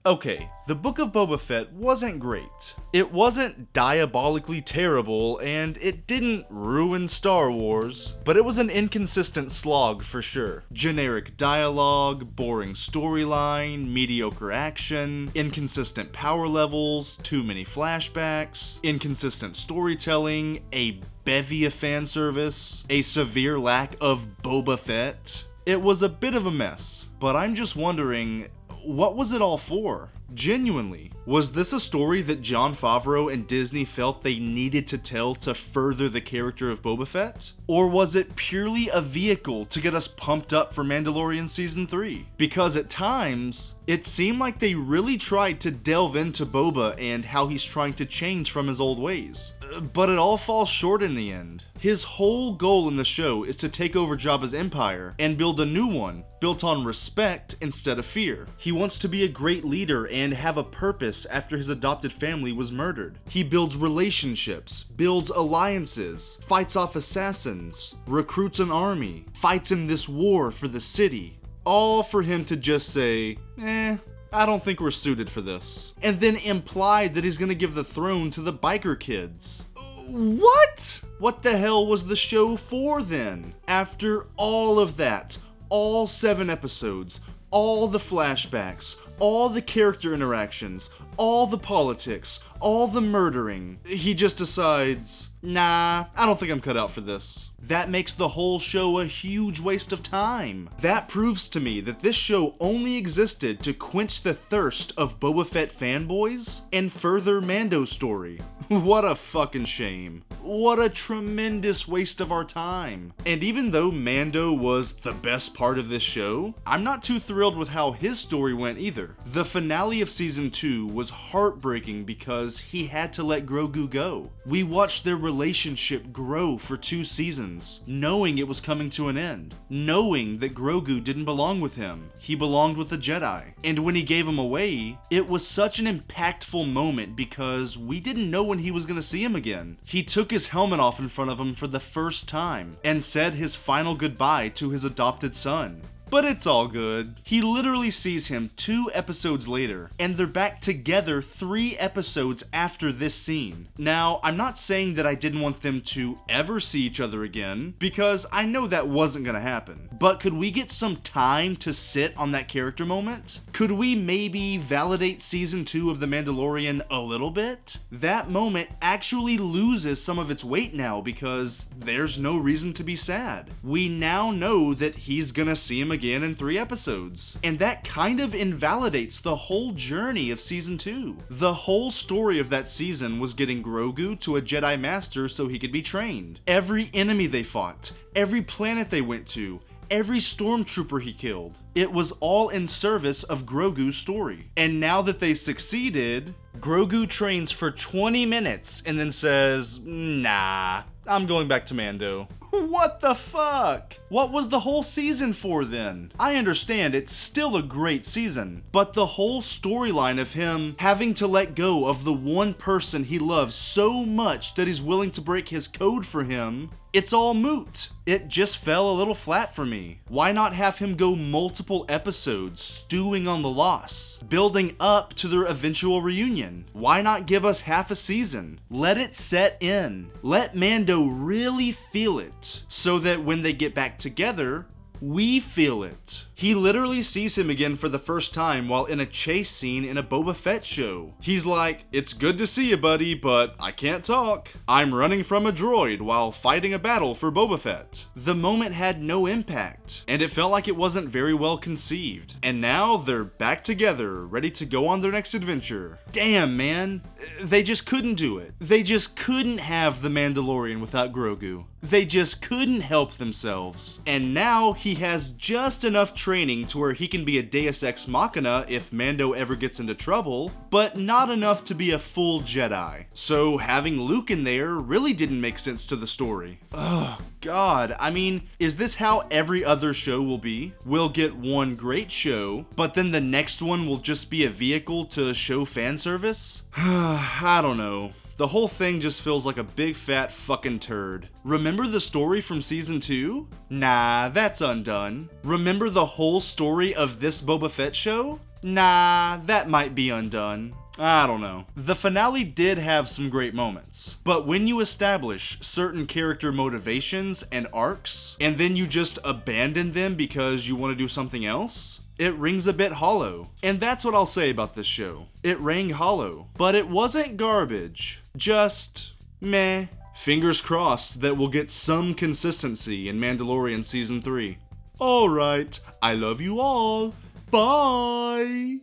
Okay, the Book of Boba Fett wasn't great. It wasn't diabolically terrible, and it didn't ruin Star Wars, but it was an inconsistent slog for sure. Generic dialogue, boring storyline, mediocre action, inconsistent power levels, too many flashbacks, inconsistent storytelling, a bevy of fan service, a severe lack of Boba Fett. It was a bit of a mess, but I'm just wondering, what was it all for? Genuinely, was this a story that Jon Favreau and Disney felt they needed to tell to further the character of Boba Fett? Or was it purely a vehicle to get us pumped up for Mandalorian Season 3? Because at times, it seemed like they really tried to delve into Boba and how he's trying to change from his old ways. But it all falls short in the end. His whole goal in the show is to take over Jabba's empire and build a new one, built on respect instead of fear. He wants to be a great leader and have a purpose after his adopted family was murdered. He builds relationships, builds alliances, fights off assassins, recruits an army, fights in this war for the city. All for him to just say, I don't think we're suited for this. And then implied that he's gonna give the throne to the biker kids. What? What the hell was the show for then? After all of that, all 7 episodes, all the flashbacks, all the character interactions, all the politics, all the murdering, he just decides, nah, I don't think I'm cut out for this. That makes the whole show a huge waste of time. That proves to me that this show only existed to quench the thirst of Boba Fett fanboys and further Mando's story. What a fucking shame. What a tremendous waste of our time. And even though Mando was the best part of this show, I'm not too thrilled with how his story went either. The finale of Season 2 was heartbreaking because he had to let Grogu go. We watched their relationship grow for 2 seasons, knowing it was coming to an end, knowing that Grogu didn't belong with him, he belonged with the Jedi. And when he gave him away, it was such an impactful moment because we didn't know when he was gonna see him again. He took his helmet off in front of him for the first time and said his final goodbye to his adopted son. But it's all good. He literally sees him 2 episodes later, and they're back together 3 episodes after this scene. Now, I'm not saying that I didn't want them to ever see each other again, because I know that wasn't gonna happen. But could we get some time to sit on that character moment? Could we maybe validate Season 2 of The Mandalorian a little bit? That moment actually loses some of its weight now because there's no reason to be sad. We now know that he's gonna see him again in 3 episodes. And that kind of invalidates the whole journey of Season 2. The whole story of that season was getting Grogu to a Jedi Master so he could be trained. Every enemy they fought, every planet they went to, every stormtrooper he killed. It was all in service of Grogu's story. And now that they succeeded, Grogu trains for 20 minutes and then says, nah, I'm going back to Mando. What the fuck? What was the whole season for then? I understand it's still a great season, but the whole storyline of him having to let go of the one person he loves so much that he's willing to break his code for him, it's all moot. It just fell a little flat for me. Why not have him go multiple episodes stewing on the loss, building up to their eventual reunion? Why not give us half a season? Let it set in. Let Mando really feel it, so that when they get back together, we feel it. He literally sees him again for the first time while in a chase scene in a Boba Fett show. He's like, it's good to see you, buddy, but I can't talk. I'm running from a droid while fighting a battle for Boba Fett. The moment had no impact, and it felt like it wasn't very well conceived. And now they're back together, ready to go on their next adventure. Damn, man. They just couldn't do it. They just couldn't have the Mandalorian without Grogu. They just couldn't help themselves. And now he has just enough training to where he can be a Deus Ex Machina if Mando ever gets into trouble, but not enough to be a full Jedi. So having Luke in there really didn't make sense to the story. Ugh, God, I mean, is this how every other show will be? We'll get one great show, but then the next one will just be a vehicle to show fan service? I don't know. The whole thing just feels like a big fat fucking turd. Remember the story from Season 2? Nah, that's undone. Remember the whole story of this Boba Fett show? nah, that might be undone. I don't know. The finale did have some great moments, but when you establish certain character motivations and arcs, and then you just abandon them because you want to do something else, it rings a bit hollow. And that's what I'll say about this show. It rang hollow, but it wasn't garbage. Just meh. Fingers crossed that we'll get some consistency in Mandalorian Season 3. Alright, I love you all. Bye!